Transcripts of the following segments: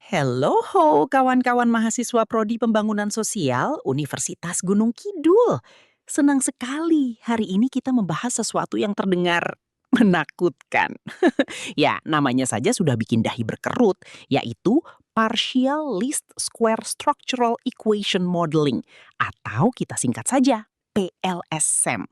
Hello ho, kawan-kawan mahasiswa Prodi Pembangunan Sosial Universitas Gunung Kidul. Senang sekali hari ini kita membahas sesuatu yang terdengar menakutkan. Ya, namanya saja sudah bikin dahi berkerut, yaitu Partial Least Square Structural Equation Modeling, atau kita singkat saja PLSM.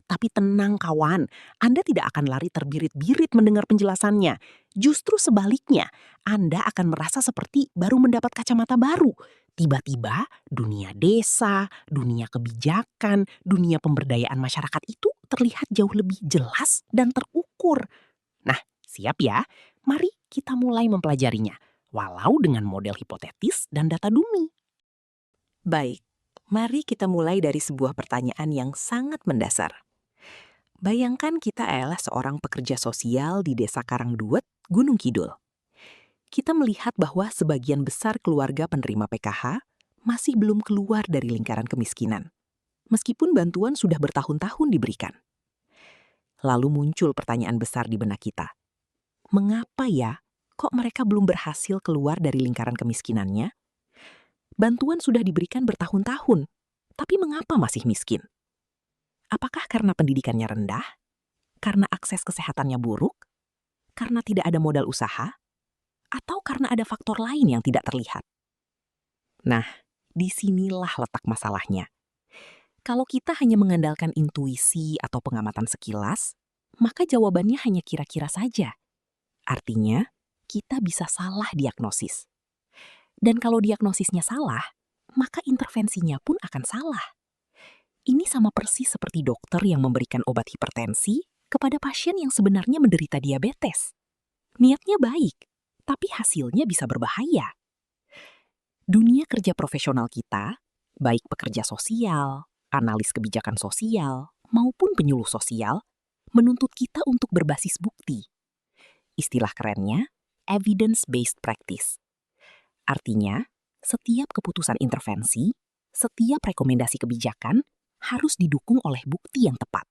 Tapi tenang kawan, Anda tidak akan lari terbirit-birit mendengar penjelasannya. Justru sebaliknya, Anda akan merasa seperti baru mendapat kacamata baru. Tiba-tiba dunia desa, dunia kebijakan, dunia pemberdayaan masyarakat itu terlihat jauh lebih jelas dan terukur. Nah, siap ya? Mari kita mulai mempelajarinya. Walau dengan model hipotetis dan data dummy. Baik, mari kita mulai dari sebuah pertanyaan yang sangat mendasar. Bayangkan kita adalah seorang pekerja sosial di Desa Karangduet, Gunung Kidul. Kita melihat bahwa sebagian besar keluarga penerima PKH masih belum keluar dari lingkaran kemiskinan, meskipun bantuan sudah bertahun-tahun diberikan. Lalu muncul pertanyaan besar di benak kita. Mengapa ya, kok mereka belum berhasil keluar dari lingkaran kemiskinannya? Bantuan sudah diberikan bertahun-tahun, tapi mengapa masih miskin? Apakah karena pendidikannya rendah? Karena akses kesehatannya buruk? Karena tidak ada modal usaha? Atau karena ada faktor lain yang tidak terlihat? Nah, disinilah letak masalahnya. Kalau kita hanya mengandalkan intuisi atau pengamatan sekilas, maka jawabannya hanya kira-kira saja. Artinya, kita bisa salah diagnosis. Dan kalau diagnosisnya salah, maka intervensinya pun akan salah. Ini sama persis seperti dokter yang memberikan obat hipertensi kepada pasien yang sebenarnya menderita diabetes. Niatnya baik, tapi hasilnya bisa berbahaya. Dunia kerja profesional kita, baik pekerja sosial, analis kebijakan sosial, maupun penyuluh sosial, menuntut kita untuk berbasis bukti. Istilah kerennya, evidence-based practice. Artinya, setiap keputusan intervensi, setiap rekomendasi kebijakan harus didukung oleh bukti yang tepat.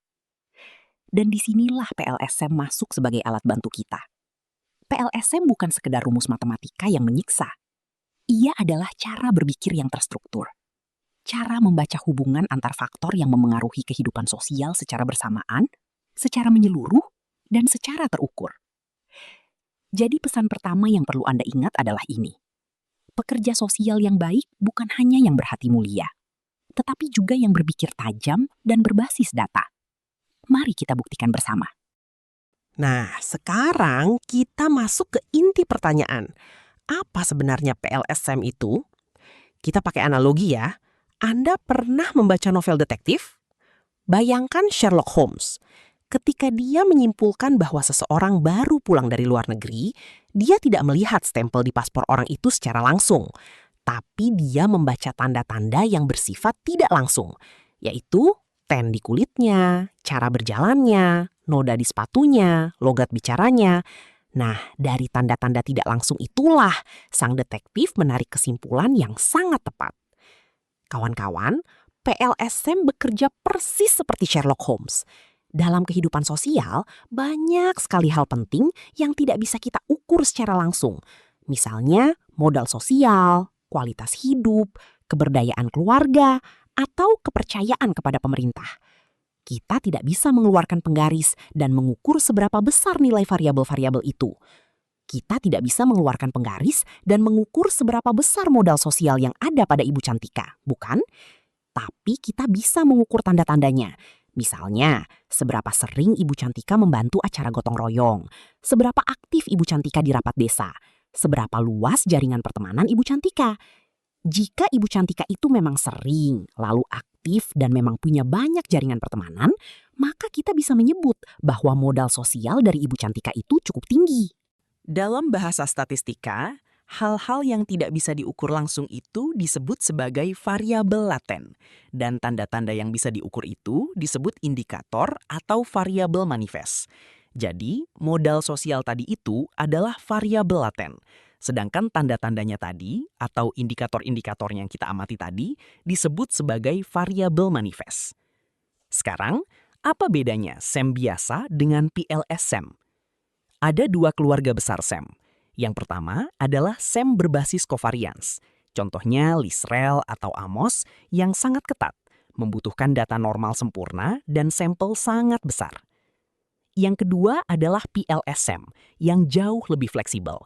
Dan disinilah PLSM masuk sebagai alat bantu kita. PLSM bukan sekedar rumus matematika yang menyiksa. Ia adalah cara berpikir yang terstruktur. Cara membaca hubungan antar faktor yang memengaruhi kehidupan sosial secara bersamaan, secara menyeluruh, dan secara terukur. Jadi pesan pertama yang perlu Anda ingat adalah ini. Pekerja sosial yang baik bukan hanya yang berhati mulia, tetapi juga yang berpikir tajam dan berbasis data. Mari kita buktikan bersama. Nah, sekarang kita masuk ke inti pertanyaan. Apa sebenarnya PLSM itu? Kita pakai analogi ya. Anda pernah membaca novel detektif? Bayangkan Sherlock Holmes. Ketika dia menyimpulkan bahwa seseorang baru pulang dari luar negeri, dia tidak melihat stempel di paspor orang itu secara langsung. Tapi dia membaca tanda-tanda yang bersifat tidak langsung, yaitu ten di kulitnya, cara berjalannya, noda di sepatunya, logat bicaranya. Nah, dari tanda-tanda tidak langsung itulah sang detektif menarik kesimpulan yang sangat tepat. Kawan-kawan, PLSM bekerja persis seperti Sherlock Holmes. Dalam kehidupan sosial, banyak sekali hal penting yang tidak bisa kita ukur secara langsung. Misalnya, modal sosial, kualitas hidup, keberdayaan keluarga, atau kepercayaan kepada pemerintah. Kita tidak bisa mengeluarkan penggaris dan mengukur seberapa besar nilai variabel-variabel itu. Kita tidak bisa mengeluarkan penggaris dan mengukur seberapa besar modal sosial yang ada pada Ibu Cantika, bukan? Tapi kita bisa mengukur tanda-tandanya. Misalnya, seberapa sering Ibu Cantika membantu acara gotong royong, seberapa aktif Ibu Cantika di rapat desa, seberapa luas jaringan pertemanan Ibu Cantika. Jika Ibu Cantika itu memang sering, lalu aktif dan memang punya banyak jaringan pertemanan, maka kita bisa menyebut bahwa modal sosial dari Ibu Cantika itu cukup tinggi. Dalam bahasa statistika, hal-hal yang tidak bisa diukur langsung itu disebut sebagai variabel laten, dan tanda-tanda yang bisa diukur itu disebut indikator atau variabel manifest. Jadi, modal sosial tadi itu adalah variabel laten, sedangkan tanda-tandanya tadi atau indikator-indikator yang kita amati tadi disebut sebagai variabel manifest. Sekarang, apa bedanya SEM biasa dengan PLS SEM? Ada dua keluarga besar SEM, Yang pertama adalah SEM berbasis covariance. Contohnya Lisrel atau Amos yang sangat ketat, membutuhkan data normal sempurna dan sampel sangat besar. Yang kedua adalah PLSM yang jauh lebih fleksibel.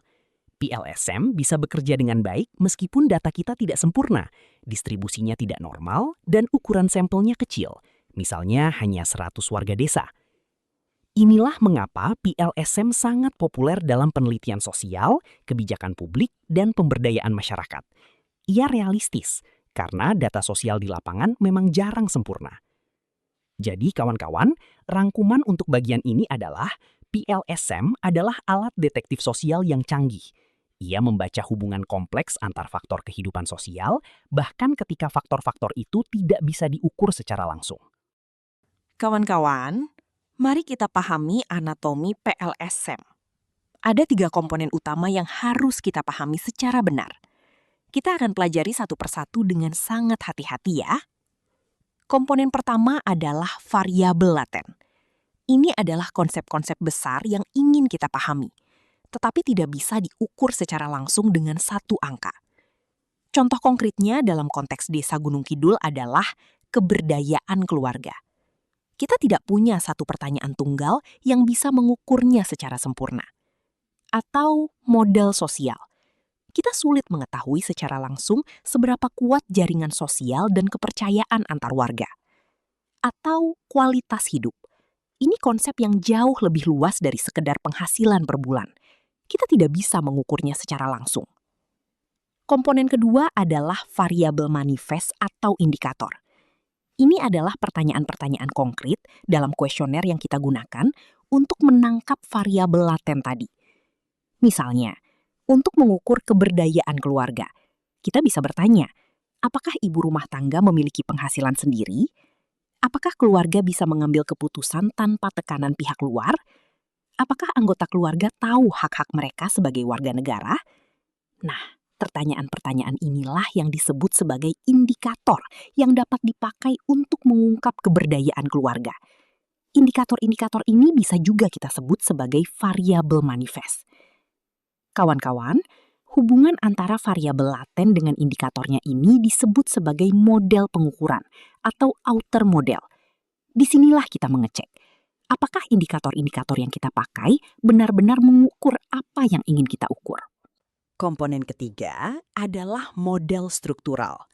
PLSM bisa bekerja dengan baik meskipun data kita tidak sempurna, distribusinya tidak normal, dan ukuran sampelnya kecil, misalnya hanya 100 warga desa. Inilah mengapa PLSM sangat populer dalam penelitian sosial, kebijakan publik, dan pemberdayaan masyarakat. Ia realistis, karena data sosial di lapangan memang jarang sempurna. Jadi kawan-kawan, rangkuman untuk bagian ini adalah PLSM adalah alat detektif sosial yang canggih. Ia membaca hubungan kompleks antar faktor kehidupan sosial, bahkan ketika faktor-faktor itu tidak bisa diukur secara langsung. Kawan-kawan, mari kita pahami anatomi PLSM. Ada 3 komponen utama yang harus kita pahami secara benar. Kita akan pelajari satu persatu dengan sangat hati-hati ya. Komponen pertama adalah variabel laten. Ini adalah konsep-konsep besar yang ingin kita pahami, tetapi tidak bisa diukur secara langsung dengan satu angka. Contoh konkretnya dalam konteks Desa Gunung Kidul adalah keberdayaan keluarga. Kita tidak punya satu pertanyaan tunggal yang bisa mengukurnya secara sempurna. Atau modal sosial. Kita sulit mengetahui secara langsung seberapa kuat jaringan sosial dan kepercayaan antar warga. Atau kualitas hidup. Ini konsep yang jauh lebih luas dari sekedar penghasilan per bulan. Kita tidak bisa mengukurnya secara langsung. Komponen kedua adalah variabel manifest atau indikator. Ini adalah pertanyaan-pertanyaan konkret dalam kuesioner yang kita gunakan untuk menangkap variabel laten tadi. Misalnya, untuk mengukur keberdayaan keluarga, kita bisa bertanya, apakah ibu rumah tangga memiliki penghasilan sendiri? Apakah keluarga bisa mengambil keputusan tanpa tekanan pihak luar? Apakah anggota keluarga tahu hak-hak mereka sebagai warga negara? Nah, pertanyaan-pertanyaan inilah yang disebut sebagai indikator yang dapat dipakai untuk mengungkap keberdayaan keluarga. Indikator-indikator ini bisa juga kita sebut sebagai variabel manifest. Kawan-kawan, hubungan antara variabel laten dengan indikatornya ini disebut sebagai model pengukuran atau outer model. Disinilah kita mengecek, apakah indikator-indikator yang kita pakai benar-benar mengukur apa yang ingin kita ukur. Komponen ketiga adalah model struktural.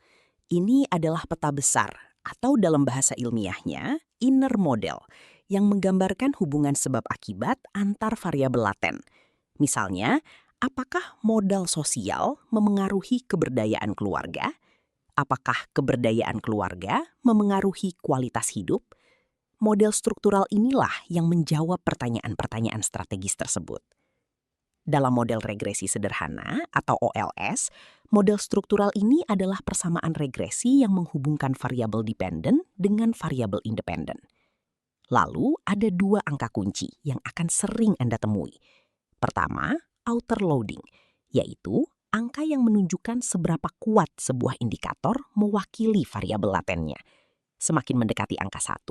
Ini adalah peta besar atau dalam bahasa ilmiahnya inner model yang menggambarkan hubungan sebab akibat antar variabel laten. Misalnya, apakah modal sosial memengaruhi keberdayaan keluarga? Apakah keberdayaan keluarga memengaruhi kualitas hidup? Model struktural inilah yang menjawab pertanyaan-pertanyaan strategis tersebut. Dalam model regresi sederhana atau OLS, model struktural ini adalah persamaan regresi yang menghubungkan variabel dependen dengan variabel independen. Lalu ada 2 angka kunci yang akan sering Anda temui. Pertama, outer loading, yaitu angka yang menunjukkan seberapa kuat sebuah indikator mewakili variabel latennya. Semakin mendekati angka 1,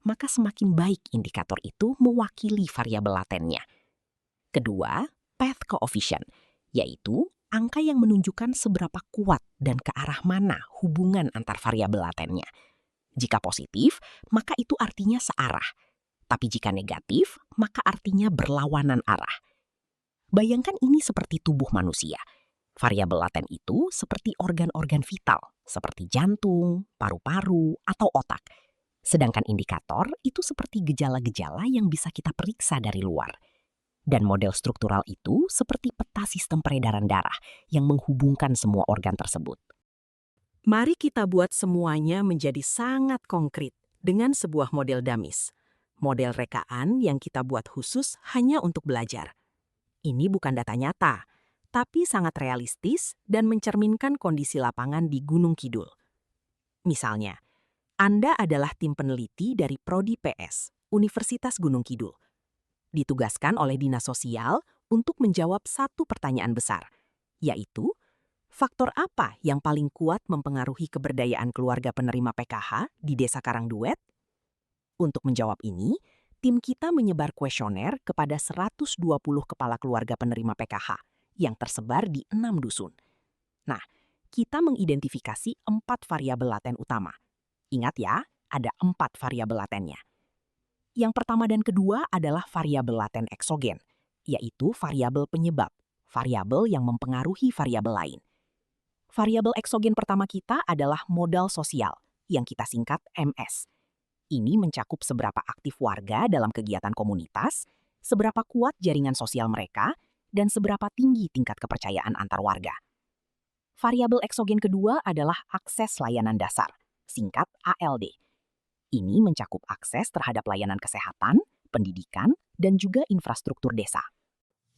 maka semakin baik indikator itu mewakili variabel latennya. Kedua, path coefficient, yaitu angka yang menunjukkan seberapa kuat dan ke arah mana hubungan antar variabel latennya. Jika positif, maka itu artinya searah. Tapi jika negatif, maka artinya berlawanan arah. Bayangkan ini seperti tubuh manusia. Variabel laten itu seperti organ-organ vital, seperti jantung, paru-paru, atau otak. Sedangkan indikator itu seperti gejala-gejala yang bisa kita periksa dari luar. Dan model struktural itu seperti peta sistem peredaran darah yang menghubungkan semua organ tersebut. Mari kita buat semuanya menjadi sangat konkret dengan sebuah model damis. Model rekaan yang kita buat khusus hanya untuk belajar. Ini bukan data nyata, tapi sangat realistis dan mencerminkan kondisi lapangan di Gunung Kidul. Misalnya, Anda adalah tim peneliti dari Prodi PS, Universitas Gunung Kidul. Ditugaskan oleh Dinas Sosial untuk menjawab satu pertanyaan besar, yaitu, faktor apa yang paling kuat mempengaruhi keberdayaan keluarga penerima PKH di Desa Karangduet? Untuk menjawab ini, tim kita menyebar kuesioner kepada 120 kepala keluarga penerima PKH yang tersebar di 6 dusun. Nah, kita mengidentifikasi 4 variabel laten utama. Ingat ya, ada 4 variabel latennya. Yang pertama dan kedua adalah variabel laten eksogen, yaitu variabel penyebab, variabel yang mempengaruhi variabel lain. Variabel eksogen pertama kita adalah modal sosial, yang kita singkat MS. Ini mencakup seberapa aktif warga dalam kegiatan komunitas, seberapa kuat jaringan sosial mereka, dan seberapa tinggi tingkat kepercayaan antar warga. Variabel eksogen kedua adalah akses layanan dasar, singkat ALD. Ini mencakup akses terhadap layanan kesehatan, pendidikan, dan juga infrastruktur desa.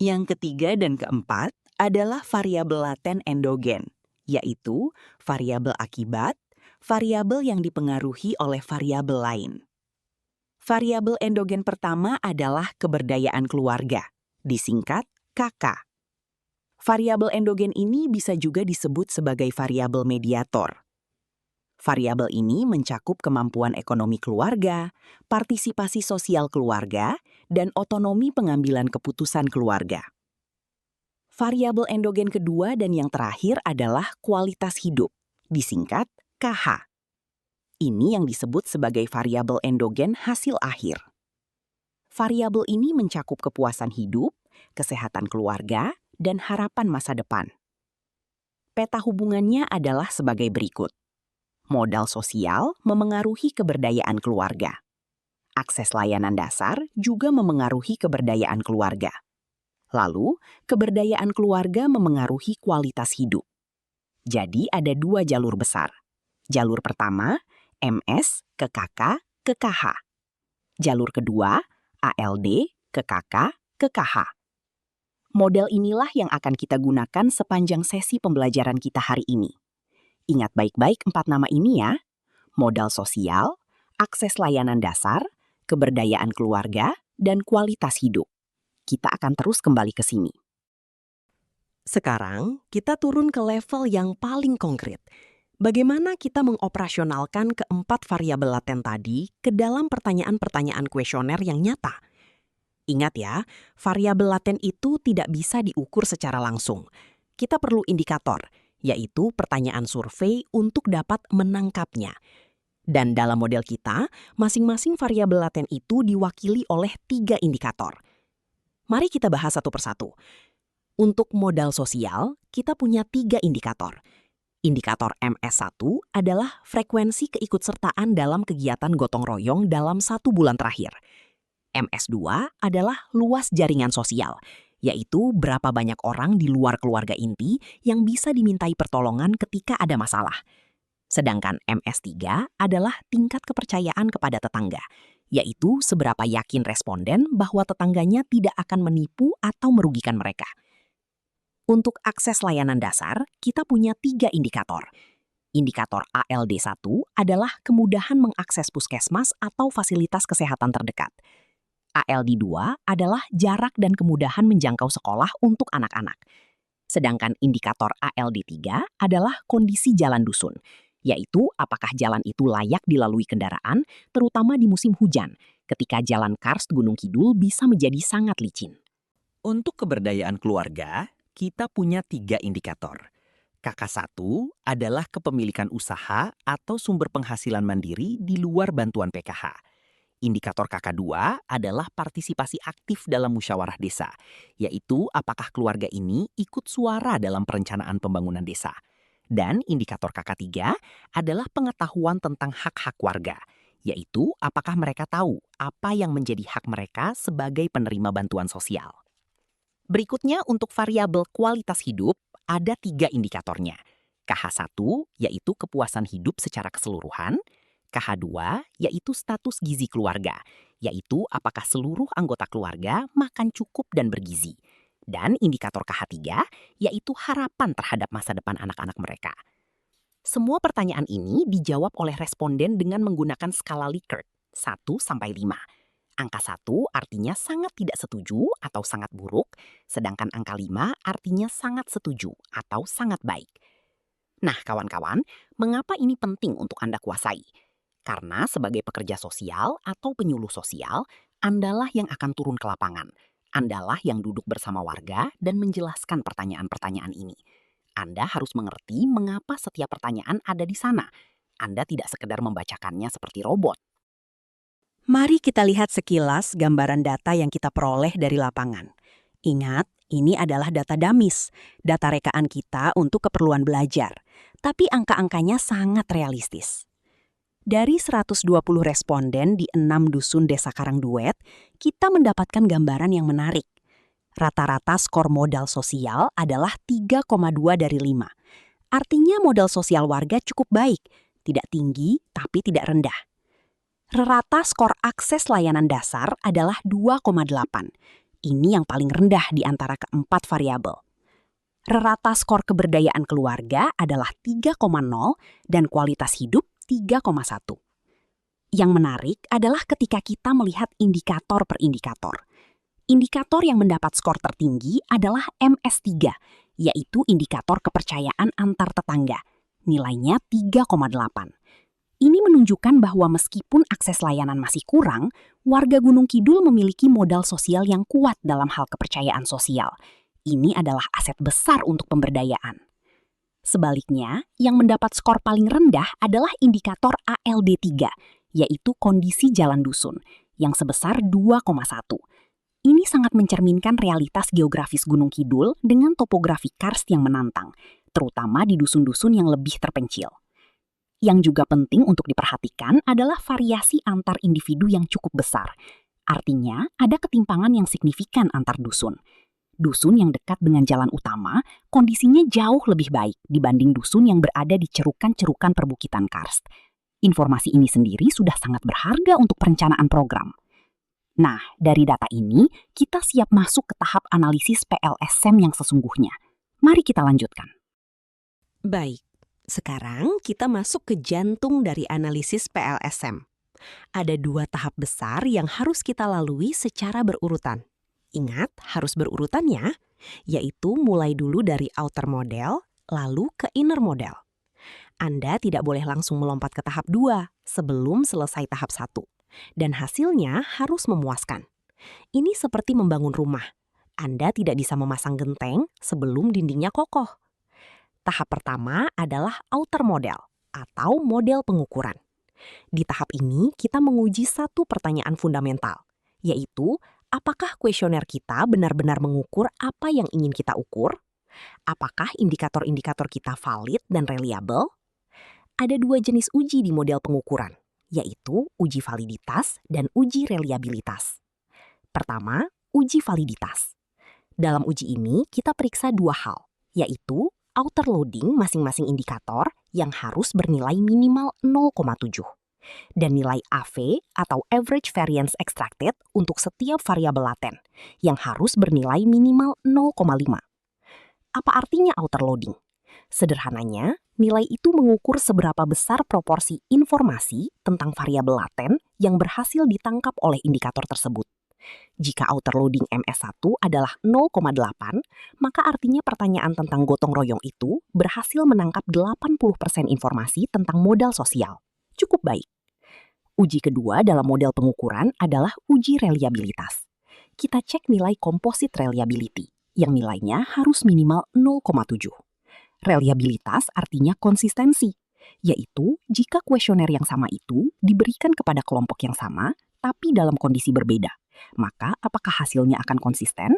Yang ketiga dan keempat adalah variabel laten endogen, yaitu variabel akibat, variabel yang dipengaruhi oleh variabel lain. Variabel endogen pertama adalah keberdayaan keluarga, disingkat KK. Variabel endogen ini bisa juga disebut sebagai variabel mediator. Variabel ini mencakup kemampuan ekonomi keluarga, partisipasi sosial keluarga, dan otonomi pengambilan keputusan keluarga. Variabel endogen kedua dan yang terakhir adalah kualitas hidup, disingkat KH. Ini yang disebut sebagai variabel endogen hasil akhir. Variabel ini mencakup kepuasan hidup, kesehatan keluarga, dan harapan masa depan. Peta hubungannya adalah sebagai berikut. Modal sosial memengaruhi keberdayaan keluarga. Akses layanan dasar juga memengaruhi keberdayaan keluarga. Lalu, keberdayaan keluarga memengaruhi kualitas hidup. Jadi ada 2 jalur besar. Jalur pertama, MS ke KK ke KH. Jalur kedua, ALD ke KK ke KH. Model inilah yang akan kita gunakan sepanjang sesi pembelajaran kita hari ini. Ingat baik-baik 4 nama ini ya. Modal sosial, akses layanan dasar, keberdayaan keluarga, dan kualitas hidup. Kita akan terus kembali ke sini. Sekarang kita turun ke level yang paling konkret. Bagaimana kita mengoperasionalkan keempat variabel laten tadi ke dalam pertanyaan-pertanyaan kuesioner yang nyata? Ingat ya, variabel laten itu tidak bisa diukur secara langsung. Kita perlu indikator, yaitu pertanyaan survei untuk dapat menangkapnya. Dan dalam model kita, masing-masing variabel laten itu diwakili oleh 3 indikator. Mari kita bahas satu persatu. Untuk modal sosial, kita punya 3 indikator. Indikator MS1 adalah frekuensi keikutsertaan dalam kegiatan gotong royong dalam 1 bulan terakhir. MS2 adalah luas jaringan sosial, yaitu berapa banyak orang di luar keluarga inti yang bisa dimintai pertolongan ketika ada masalah. Sedangkan MS3 adalah tingkat kepercayaan kepada tetangga, yaitu seberapa yakin responden bahwa tetangganya tidak akan menipu atau merugikan mereka. Untuk akses layanan dasar, kita punya 3 indikator. Indikator ALD1 adalah kemudahan mengakses puskesmas atau fasilitas kesehatan terdekat. ALD2 adalah jarak dan kemudahan menjangkau sekolah untuk anak-anak. Sedangkan indikator ALD3 adalah kondisi jalan dusun, yaitu apakah jalan itu layak dilalui kendaraan, terutama di musim hujan, ketika jalan karst Gunung Kidul bisa menjadi sangat licin. Untuk keberdayaan keluarga, kita punya 3 indikator. KK1 adalah kepemilikan usaha atau sumber penghasilan mandiri di luar bantuan PKH. Indikator KK2 adalah partisipasi aktif dalam musyawarah desa, yaitu apakah keluarga ini ikut suara dalam perencanaan pembangunan desa. Dan indikator KK3 adalah pengetahuan tentang hak-hak warga, yaitu apakah mereka tahu apa yang menjadi hak mereka sebagai penerima bantuan sosial. Berikutnya untuk variabel kualitas hidup, ada 3 indikatornya. KH1 yaitu kepuasan hidup secara keseluruhan, KH2 yaitu status gizi keluarga, yaitu apakah seluruh anggota keluarga makan cukup dan bergizi. Dan indikator KH3 yaitu harapan terhadap masa depan anak-anak mereka. Semua pertanyaan ini dijawab oleh responden dengan menggunakan skala Likert 1-5. Angka 1 artinya sangat tidak setuju atau sangat buruk, sedangkan angka 5 artinya sangat setuju atau sangat baik. Nah kawan-kawan, mengapa ini penting untuk Anda kuasai? Karena sebagai pekerja sosial atau penyuluh sosial, Andalah yang akan turun ke lapangan, Andalah yang duduk bersama warga dan menjelaskan pertanyaan-pertanyaan ini. Anda harus mengerti mengapa setiap pertanyaan ada di sana. Anda tidak sekedar membacakannya seperti robot. Mari kita lihat sekilas gambaran data yang kita peroleh dari lapangan. Ingat, ini adalah data damis, data rekaan kita untuk keperluan belajar. Tapi angka-angkanya sangat realistis. Dari 120 responden di 6 dusun Desa Karangduet, kita mendapatkan gambaran yang menarik. Rata-rata skor modal sosial adalah 3,2 dari 5. Artinya modal sosial warga cukup baik, tidak tinggi tapi tidak rendah. Rata skor akses layanan dasar adalah 2,8. Ini yang paling rendah di antara keempat variabel. Rata skor keberdayaan keluarga adalah 3,0 dan kualitas hidup 3,1. Yang menarik adalah ketika kita melihat indikator per indikator. Indikator yang mendapat skor tertinggi adalah MS3, yaitu indikator kepercayaan antar tetangga. Nilainya 3,8. Ini menunjukkan bahwa meskipun akses layanan masih kurang, warga Gunung Kidul memiliki modal sosial yang kuat dalam hal kepercayaan sosial. Ini adalah aset besar untuk pemberdayaan. Sebaliknya, yang mendapat skor paling rendah adalah indikator ALD3, yaitu kondisi jalan dusun, yang sebesar 2,1. Ini sangat mencerminkan realitas geografis Gunung Kidul dengan topografi karst yang menantang, terutama di dusun-dusun yang lebih terpencil. Yang juga penting untuk diperhatikan adalah variasi antar individu yang cukup besar. Artinya, ada ketimpangan yang signifikan antar dusun. Dusun yang dekat dengan jalan utama, kondisinya jauh lebih baik dibanding dusun yang berada di cerukan-cerukan perbukitan karst. Informasi ini sendiri sudah sangat berharga untuk perencanaan program. Nah, dari data ini, kita siap masuk ke tahap analisis PLSM yang sesungguhnya. Mari kita lanjutkan. Baik, sekarang kita masuk ke jantung dari analisis PLSM. Ada 2 tahap besar yang harus kita lalui secara berurutan. Ingat, harus berurutan ya, yaitu mulai dulu dari outer model, lalu ke inner model. Anda tidak boleh langsung melompat ke tahap 2 sebelum selesai tahap 1. Dan hasilnya harus memuaskan. Ini seperti membangun rumah. Anda tidak bisa memasang genteng sebelum dindingnya kokoh. Tahap pertama adalah outer model atau model pengukuran. Di tahap ini kita menguji satu pertanyaan fundamental, yaitu apakah kuesioner kita benar-benar mengukur apa yang ingin kita ukur? Apakah indikator-indikator kita valid dan reliable? Ada 2 jenis uji di model pengukuran, yaitu uji validitas dan uji reliabilitas. Pertama, uji validitas. Dalam uji ini kita periksa 2 hal, yaitu outer loading masing-masing indikator yang harus bernilai minimal 0,7 dan nilai AV atau average variance extracted untuk setiap variabel laten yang harus bernilai minimal 0,5. Apa artinya outer loading? Sederhananya, nilai itu mengukur seberapa besar proporsi informasi tentang variabel laten yang berhasil ditangkap oleh indikator tersebut. Jika outer loading MS1 adalah 0,8, maka artinya pertanyaan tentang gotong royong itu berhasil menangkap 80% informasi tentang modal sosial. Cukup baik. Uji kedua dalam model pengukuran adalah uji reliabilitas. Kita cek nilai composite reliability, yang nilainya harus minimal 0,7. Reliabilitas artinya konsistensi, yaitu jika kuesioner yang sama itu diberikan kepada kelompok yang sama, tapi dalam kondisi berbeda. Maka apakah hasilnya akan konsisten?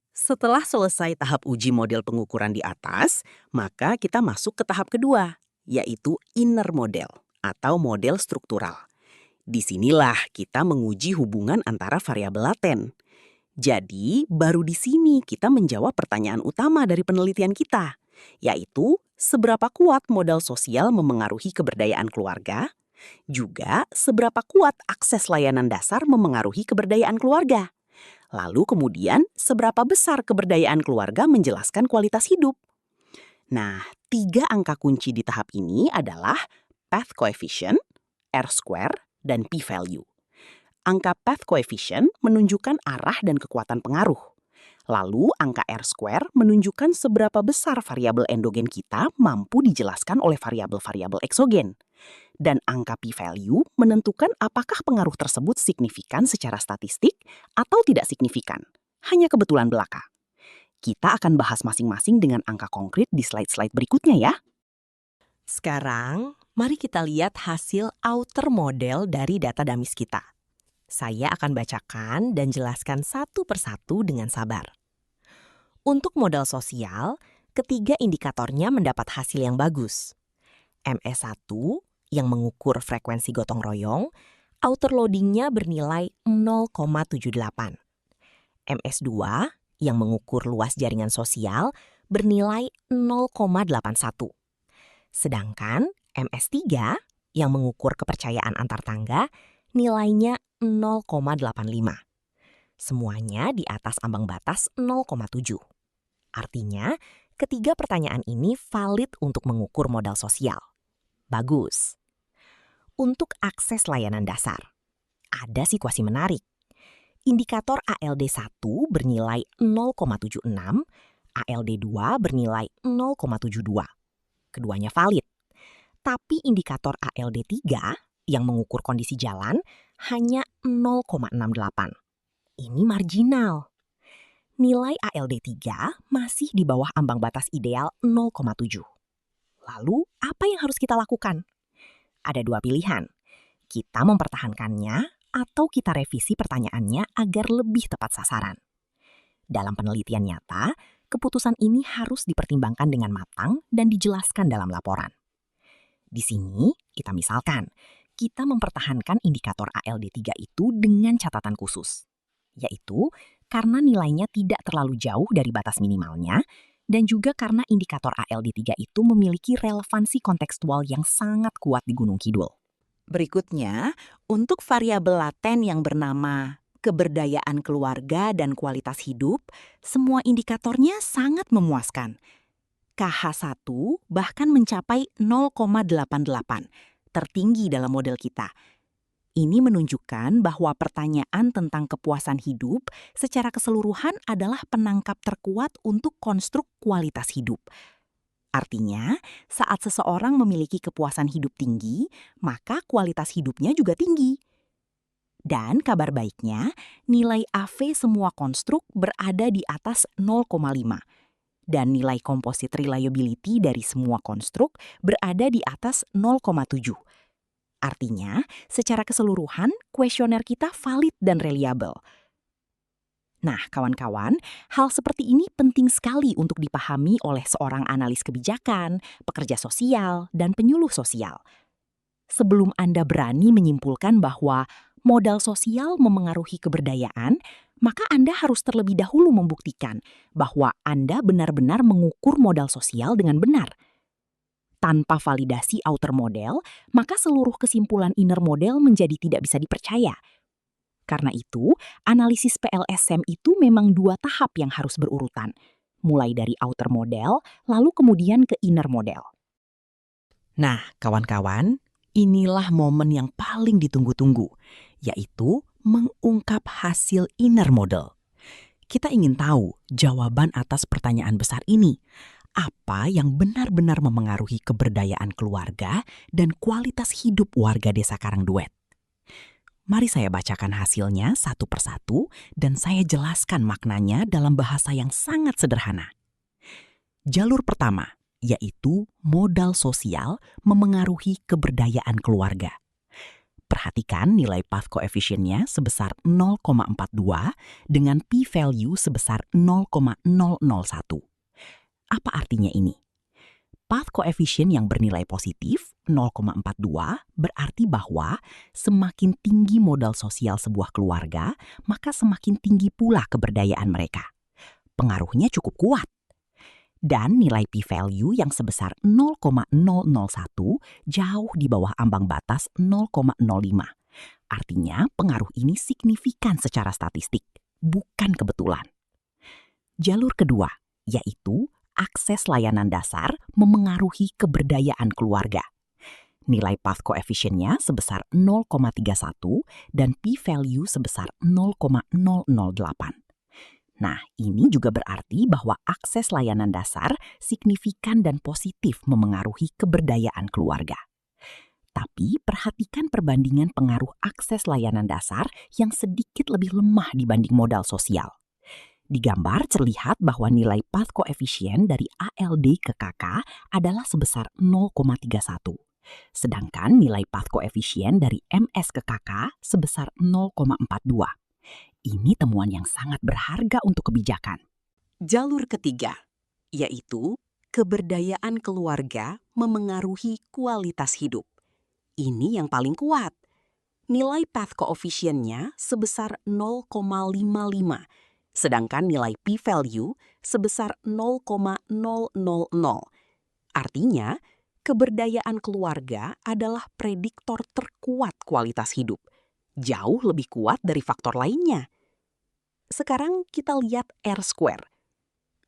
Setelah selesai tahap uji model pengukuran di atas, maka kita masuk ke tahap kedua, yaitu inner model atau model struktural. Disinilah kita menguji hubungan antara variabel laten. Jadi, baru di sini kita menjawab pertanyaan utama dari penelitian kita, yaitu seberapa kuat modal sosial memengaruhi keberdayaan keluarga, juga seberapa kuat akses layanan dasar memengaruhi keberdayaan keluarga. Lalu kemudian seberapa besar keberdayaan keluarga menjelaskan kualitas hidup. Nah, 3 angka kunci di tahap ini adalah path coefficient, R-square, dan p-value. Angka path coefficient menunjukkan arah dan kekuatan pengaruh. Lalu angka R-square menunjukkan seberapa besar variabel endogen kita mampu dijelaskan oleh variabel-variabel eksogen. Dan angka p-value menentukan apakah pengaruh tersebut signifikan secara statistik atau tidak signifikan. hanya kebetulan belaka. Kita akan bahas masing-masing dengan angka konkret di slide-slide berikutnya ya. Sekarang, mari kita lihat hasil outer model dari data damis kita. Saya akan bacakan dan jelaskan satu persatu dengan sabar. Untuk modal sosial, ketiga indikatornya mendapat hasil yang bagus. MS1 yang mengukur frekuensi gotong royong, outer loading-nya bernilai 0,78. MS2 yang mengukur luas jaringan sosial bernilai 0,81. Sedangkan MS3 yang mengukur kepercayaan antar tangga nilainya 0,85. Semuanya di atas ambang batas 0,7. Artinya, ketiga pertanyaan ini valid untuk mengukur modal sosial. Bagus. Untuk akses layanan dasar, ada situasi menarik. Indikator ALD1 bernilai 0,76, ALD2 bernilai 0,72. Keduanya valid. Tapi indikator ALD3 yang mengukur kondisi jalan hanya 0,68. Ini marginal. Nilai ALD3 masih di bawah ambang batas ideal 0,7. Lalu, apa yang harus kita lakukan? Ada dua pilihan. Kita mempertahankannya atau kita revisi pertanyaannya agar lebih tepat sasaran. Dalam penelitian nyata, keputusan ini harus dipertimbangkan dengan matang dan dijelaskan dalam laporan. Di sini, kita misalkan, kita mempertahankan indikator ALD3 itu dengan catatan khusus, yaitu karena nilainya tidak terlalu jauh dari batas minimalnya, dan juga karena indikator ALD3 itu memiliki relevansi kontekstual yang sangat kuat di Gunung Kidul. Berikutnya, untuk variabel laten yang bernama keberdayaan keluarga dan kualitas hidup, semua indikatornya sangat memuaskan. KH1 bahkan mencapai 0,88, tertinggi dalam model kita. Ini menunjukkan bahwa pertanyaan tentang kepuasan hidup secara keseluruhan adalah penangkap terkuat untuk konstruk kualitas hidup. Artinya, saat seseorang memiliki kepuasan hidup tinggi, maka kualitas hidupnya juga tinggi. Dan kabar baiknya, nilai AV semua konstruk berada di atas 0,5. Dan nilai composite reliability dari semua konstruk berada di atas 0,7. Artinya, secara keseluruhan, kuesioner kita valid dan reliable. Nah, kawan-kawan, hal seperti ini penting sekali untuk dipahami oleh seorang analis kebijakan, pekerja sosial, dan penyuluh sosial. Sebelum Anda berani menyimpulkan bahwa modal sosial memengaruhi keberdayaan, maka Anda harus terlebih dahulu membuktikan bahwa Anda benar-benar mengukur modal sosial dengan benar. Tanpa validasi outer model, maka seluruh kesimpulan inner model menjadi tidak bisa dipercaya. Karena itu, analisis PLSM itu memang dua tahap yang harus berurutan, mulai dari outer model, lalu kemudian ke inner model. Nah, kawan-kawan, inilah momen yang paling ditunggu-tunggu, yaitu mengungkap hasil inner model. Kita ingin tahu jawaban atas pertanyaan besar ini. Apa yang benar-benar memengaruhi keberdayaan keluarga dan kualitas hidup warga Desa Karangduet? Mari saya bacakan hasilnya satu persatu dan saya jelaskan maknanya dalam bahasa yang sangat sederhana. Jalur pertama, yaitu modal sosial memengaruhi keberdayaan keluarga. Perhatikan nilai path coefficient-nya sebesar 0,42 dengan p-value sebesar 0,001. Apa artinya ini? Path coefficient yang bernilai positif 0,42 berarti bahwa semakin tinggi modal sosial sebuah keluarga, maka semakin tinggi pula keberdayaan mereka. Pengaruhnya cukup kuat. Dan nilai p-value yang sebesar 0,001 jauh di bawah ambang batas 0,05. Artinya pengaruh ini signifikan secara statistik, bukan kebetulan. Jalur kedua, yaitu akses layanan dasar memengaruhi keberdayaan keluarga. Nilai path coefficient-nya sebesar 0,31 dan p-value sebesar 0,008. Nah, ini juga berarti bahwa akses layanan dasar signifikan dan positif memengaruhi keberdayaan keluarga. Tapi perhatikan perbandingan pengaruh akses layanan dasar yang sedikit lebih lemah dibanding modal sosial. Di gambar terlihat bahwa nilai path koefisien dari ALD ke KK adalah sebesar 0,31. Sedangkan nilai path koefisien dari MS ke KK sebesar 0,42. Ini temuan yang sangat berharga untuk kebijakan. Jalur ketiga, yaitu keberdayaan keluarga memengaruhi kualitas hidup. Ini yang paling kuat. Nilai path koefisiennya sebesar 0,55, sedangkan nilai p-value sebesar 0,000. Artinya, keberdayaan keluarga adalah prediktor terkuat kualitas hidup, jauh lebih kuat dari faktor lainnya. Sekarang kita lihat R-square.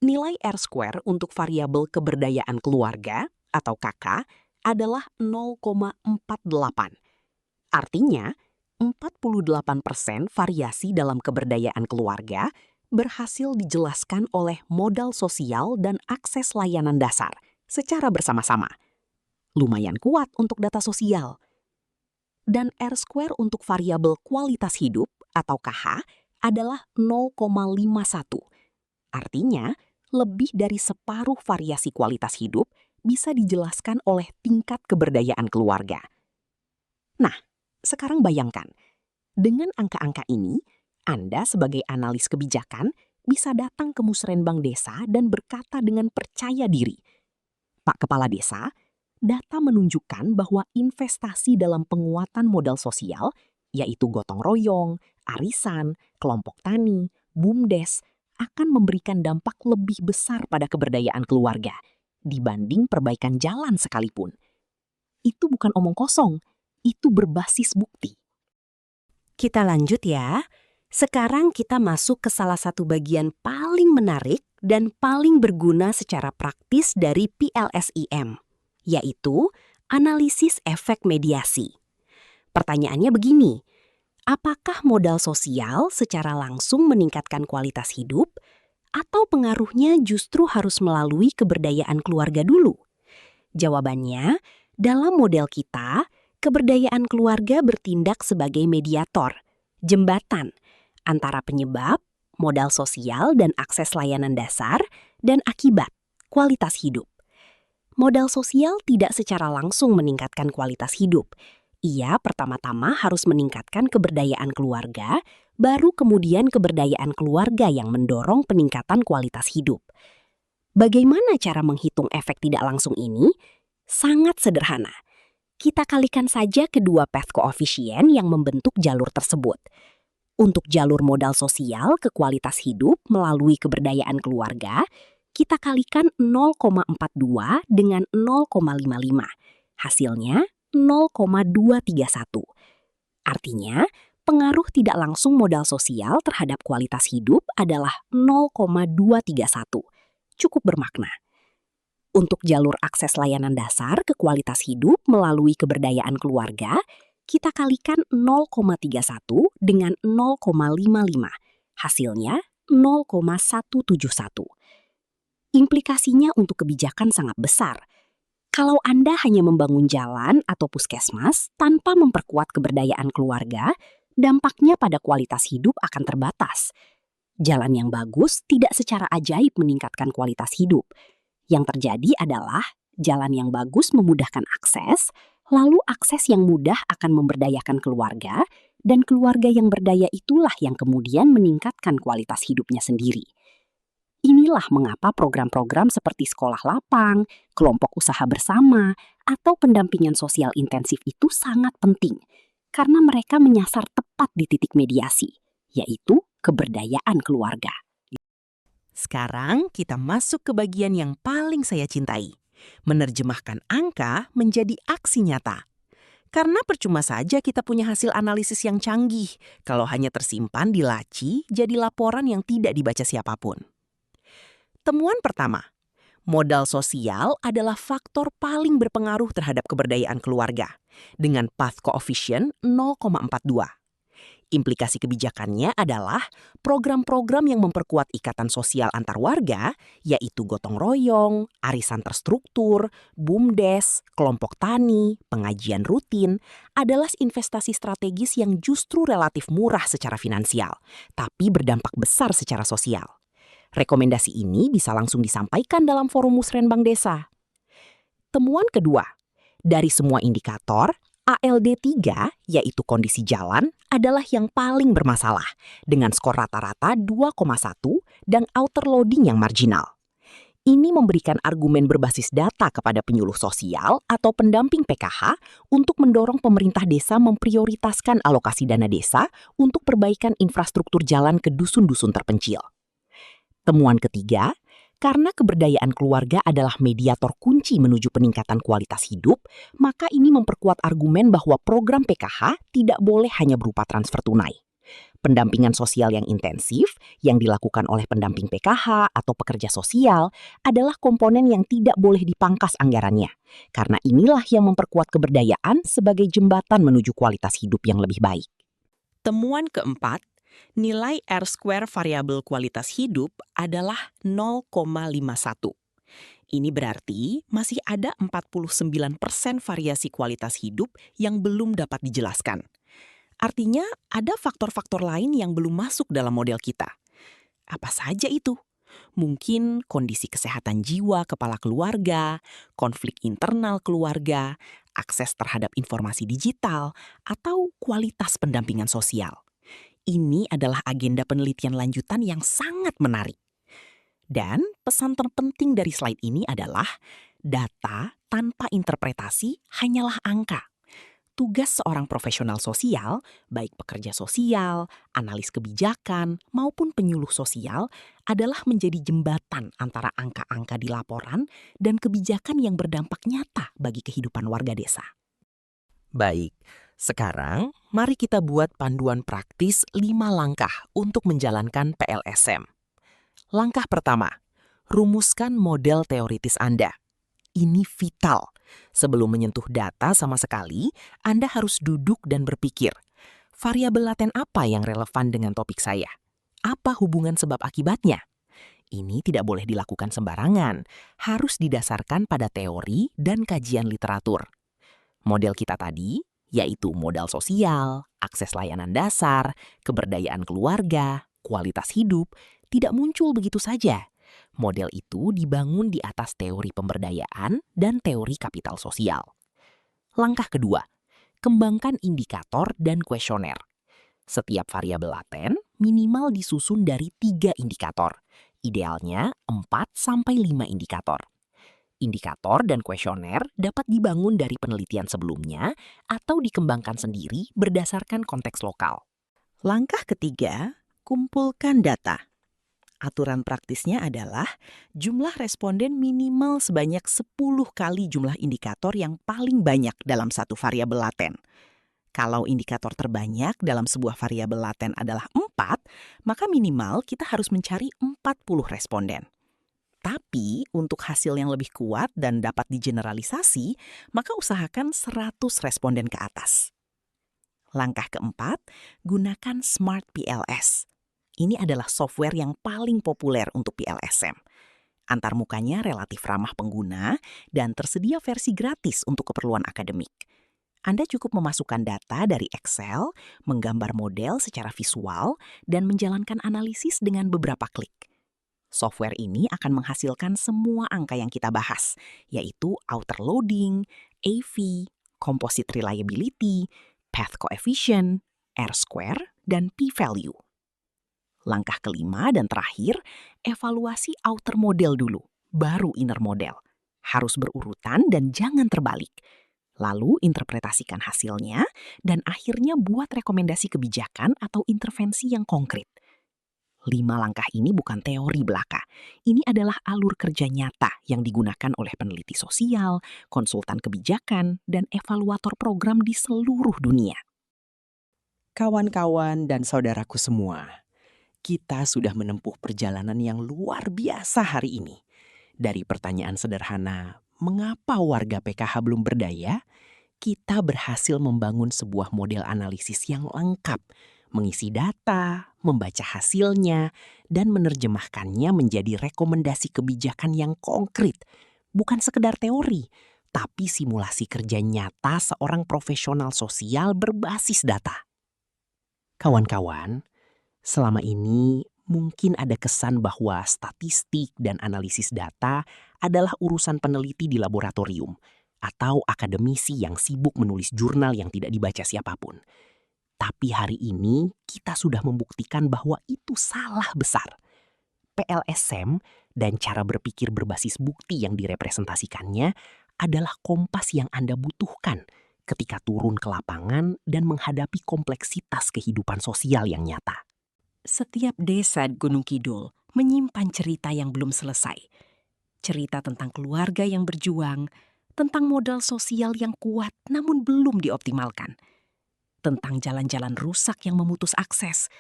Nilai R-square untuk variabel keberdayaan keluarga atau KK adalah 0,48. Artinya, 48% variasi dalam keberdayaan keluarga berhasil dijelaskan oleh modal sosial dan akses layanan dasar secara bersama-sama. Lumayan kuat untuk data sosial. Dan R-square untuk variabel kualitas hidup atau KH adalah 0,51. Artinya, lebih dari separuh variasi kualitas hidup bisa dijelaskan oleh tingkat keberdayaan keluarga. Nah, sekarang bayangkan, dengan angka-angka ini, Anda sebagai analis kebijakan bisa datang ke Musrenbang Desa dan berkata dengan percaya diri, "Pak Kepala Desa, data menunjukkan bahwa investasi dalam penguatan modal sosial, yaitu gotong royong, arisan, kelompok tani, BUMDes, akan memberikan dampak lebih besar pada keberdayaan keluarga dibanding perbaikan jalan sekalipun." Itu bukan omong kosong, itu berbasis bukti. Kita lanjut ya. Sekarang kita masuk ke salah satu bagian paling menarik dan paling berguna secara praktis dari PLSIM, yaitu analisis efek mediasi. Pertanyaannya begini, apakah modal sosial secara langsung meningkatkan kualitas hidup atau pengaruhnya justru harus melalui keberdayaan keluarga dulu? Jawabannya, dalam model kita, keberdayaan keluarga bertindak sebagai mediator, jembatan, antara penyebab, modal sosial dan akses layanan dasar, dan akibat, kualitas hidup. Modal sosial tidak secara langsung meningkatkan kualitas hidup. Ia pertama-tama harus meningkatkan keberdayaan keluarga, baru kemudian keberdayaan keluarga yang mendorong peningkatan kualitas hidup. Bagaimana cara menghitung efek tidak langsung ini? Sangat sederhana. Kita kalikan saja kedua path koefisien yang membentuk jalur tersebut. Untuk jalur modal sosial ke kualitas hidup melalui keberdayaan keluarga, kita kalikan 0,42 dengan 0,55. Hasilnya 0,231. Artinya, pengaruh tidak langsung modal sosial terhadap kualitas hidup adalah 0,231. Cukup bermakna. Untuk jalur akses layanan dasar ke kualitas hidup melalui keberdayaan keluarga, kita kalikan 0,31 dengan 0,55. Hasilnya 0,171. Implikasinya untuk kebijakan sangat besar. Kalau Anda hanya membangun jalan atau puskesmas tanpa memperkuat keberdayaan keluarga, dampaknya pada kualitas hidup akan terbatas. Jalan yang bagus tidak secara ajaib meningkatkan kualitas hidup. Yang terjadi adalah jalan yang bagus memudahkan akses, lalu akses yang mudah akan memberdayakan keluarga, dan keluarga yang berdaya itulah yang kemudian meningkatkan kualitas hidupnya sendiri. Inilah mengapa program-program seperti sekolah lapang, kelompok usaha bersama, atau pendampingan sosial intensif itu sangat penting, karena mereka menyasar tepat di titik mediasi, yaitu keberdayaan keluarga. Sekarang kita masuk ke bagian yang paling saya cintai, menerjemahkan angka menjadi aksi nyata. Karena percuma saja kita punya hasil analisis yang canggih kalau hanya tersimpan di laci jadi laporan yang tidak dibaca siapapun. Temuan pertama, modal sosial adalah faktor paling berpengaruh terhadap keberdayaan keluarga dengan path koefisien 0,42. Implikasi kebijakannya adalah program-program yang memperkuat ikatan sosial antar warga, yaitu gotong royong, arisan terstruktur, BUMDes, kelompok tani, pengajian rutin, adalah investasi strategis yang justru relatif murah secara finansial, tapi berdampak besar secara sosial. Rekomendasi ini bisa langsung disampaikan dalam forum musrenbang desa. Temuan kedua, dari semua indikator, ALD3 yaitu kondisi jalan adalah yang paling bermasalah dengan skor rata-rata 2,1 dan outer loading yang marginal. Ini memberikan argumen berbasis data kepada penyuluh sosial atau pendamping PKH untuk mendorong pemerintah desa memprioritaskan alokasi dana desa untuk perbaikan infrastruktur jalan ke dusun-dusun terpencil. Temuan ketiga, karena keberdayaan keluarga adalah mediator kunci menuju peningkatan kualitas hidup, maka ini memperkuat argumen bahwa program PKH tidak boleh hanya berupa transfer tunai. Pendampingan sosial yang intensif yang dilakukan oleh pendamping PKH atau pekerja sosial adalah komponen yang tidak boleh dipangkas anggarannya, karena inilah yang memperkuat keberdayaan sebagai jembatan menuju kualitas hidup yang lebih baik. Temuan keempat, nilai R-square variabel kualitas hidup adalah 0,51. Ini berarti masih ada 49% variasi kualitas hidup yang belum dapat dijelaskan. Artinya ada faktor-faktor lain yang belum masuk dalam model kita. Apa saja itu? Mungkin kondisi kesehatan jiwa kepala keluarga, konflik internal keluarga, akses terhadap informasi digital, atau kualitas pendampingan sosial. Ini adalah agenda penelitian lanjutan yang sangat menarik. Dan pesan terpenting dari slide ini adalah data tanpa interpretasi hanyalah angka. Tugas seorang profesional sosial, baik pekerja sosial, analis kebijakan, maupun penyuluh sosial, adalah menjadi jembatan antara angka-angka di laporan dan kebijakan yang berdampak nyata bagi kehidupan warga desa. Baik, sekarang mari kita buat panduan praktis 5 langkah untuk menjalankan PLSM. Langkah pertama, rumuskan model teoritis Anda. Ini vital. Sebelum menyentuh data sama sekali, Anda harus duduk dan berpikir, variabel laten apa yang relevan dengan topik saya? Apa hubungan sebab akibatnya? Ini tidak boleh dilakukan sembarangan, harus didasarkan pada teori dan kajian literatur. Model kita tadi, yaitu modal sosial, akses layanan dasar, keberdayaan keluarga, kualitas hidup, tidak muncul begitu saja. Model itu dibangun di atas teori pemberdayaan dan teori kapital sosial. Langkah kedua, kembangkan indikator dan kuesioner. Setiap variabel laten minimal disusun dari 3 indikator, idealnya 4-5 indikator. Indikator dan kuesioner dapat dibangun dari penelitian sebelumnya atau dikembangkan sendiri berdasarkan konteks lokal. Langkah ketiga, kumpulkan data. Aturan praktisnya adalah jumlah responden minimal sebanyak 10 kali jumlah indikator yang paling banyak dalam satu variabel laten. Kalau indikator terbanyak dalam sebuah variabel laten adalah 4, maka minimal kita harus mencari 40 responden. Tapi untuk hasil yang lebih kuat dan dapat digeneralisasi, maka usahakan 100 responden ke atas. Langkah keempat, gunakan Smart PLS. Ini adalah software yang paling populer untuk PLSM. Antarmukanya relatif ramah pengguna dan tersedia versi gratis untuk keperluan akademik. Anda cukup memasukkan data dari Excel, menggambar model secara visual, dan menjalankan analisis dengan beberapa klik. Software ini akan menghasilkan semua angka yang kita bahas, yaitu outer loading, AV, composite reliability, path coefficient, R-square, dan p-value. Langkah kelima dan terakhir, evaluasi outer model dulu, baru inner model. Harus berurutan dan jangan terbalik. Lalu interpretasikan hasilnya dan akhirnya buat rekomendasi kebijakan atau intervensi yang konkret. 5 langkah ini bukan teori belaka. Ini adalah alur kerja nyata yang digunakan oleh peneliti sosial, konsultan kebijakan, dan evaluator program di seluruh dunia. Kawan-kawan dan saudaraku semua, kita sudah menempuh perjalanan yang luar biasa hari ini. Dari pertanyaan sederhana, mengapa warga PKH belum berdaya? Kita berhasil membangun sebuah model analisis yang lengkap, mengisi data, membaca hasilnya, dan menerjemahkannya menjadi rekomendasi kebijakan yang konkret. Bukan sekedar teori, tapi simulasi kerja nyata seorang profesional sosial berbasis data. Kawan-kawan, selama ini Mungkin ada kesan bahwa statistik dan analisis data adalah urusan peneliti di laboratorium atau akademisi yang sibuk menulis jurnal yang tidak dibaca siapapun. Tapi hari ini kita sudah membuktikan bahwa itu salah besar. PLSM dan cara berpikir berbasis bukti yang direpresentasikannya adalah kompas yang Anda butuhkan ketika turun ke lapangan dan menghadapi kompleksitas kehidupan sosial yang nyata. Setiap desa Gunung Kidul menyimpan cerita yang belum selesai. Cerita tentang keluarga yang berjuang, tentang modal sosial yang kuat namun belum dioptimalkan, tentang jalan-jalan rusak yang memutus akses,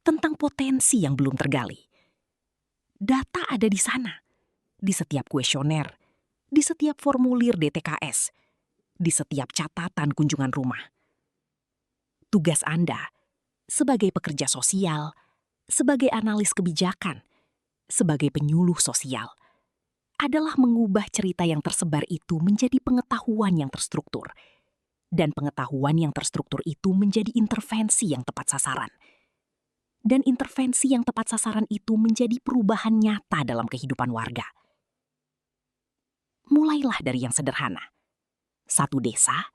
tentang potensi yang belum tergali. Data ada di sana, di setiap kuesioner, di setiap formulir DTKS, di setiap catatan kunjungan rumah. Tugas Anda sebagai pekerja sosial, sebagai analis kebijakan, sebagai penyuluh sosial, adalah mengubah cerita yang tersebar itu menjadi pengetahuan yang terstruktur. Dan pengetahuan yang terstruktur itu menjadi intervensi yang tepat sasaran. Dan intervensi yang tepat sasaran itu menjadi perubahan nyata dalam kehidupan warga. Mulailah dari yang sederhana. Satu desa,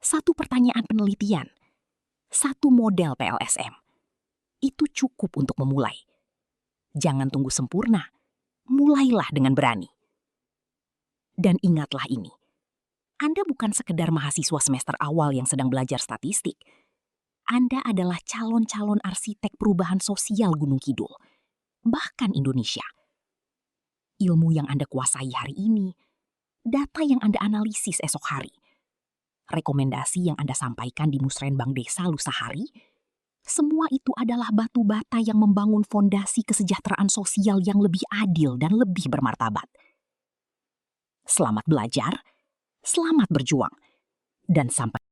satu pertanyaan penelitian, satu model PLSM. Itu cukup untuk memulai. Jangan tunggu sempurna, mulailah dengan berani. Dan ingatlah ini, Anda bukan sekedar mahasiswa semester awal yang sedang belajar statistik. Anda adalah calon-calon arsitek perubahan sosial Gunung Kidul, bahkan Indonesia. Ilmu yang Anda kuasai hari ini, data yang Anda analisis esok hari, rekomendasi yang Anda sampaikan di Musrenbang Desa lusa hari, semua itu adalah batu bata yang membangun fondasi kesejahteraan sosial yang lebih adil dan lebih bermartabat. Selamat belajar, selamat berjuang, dan sampai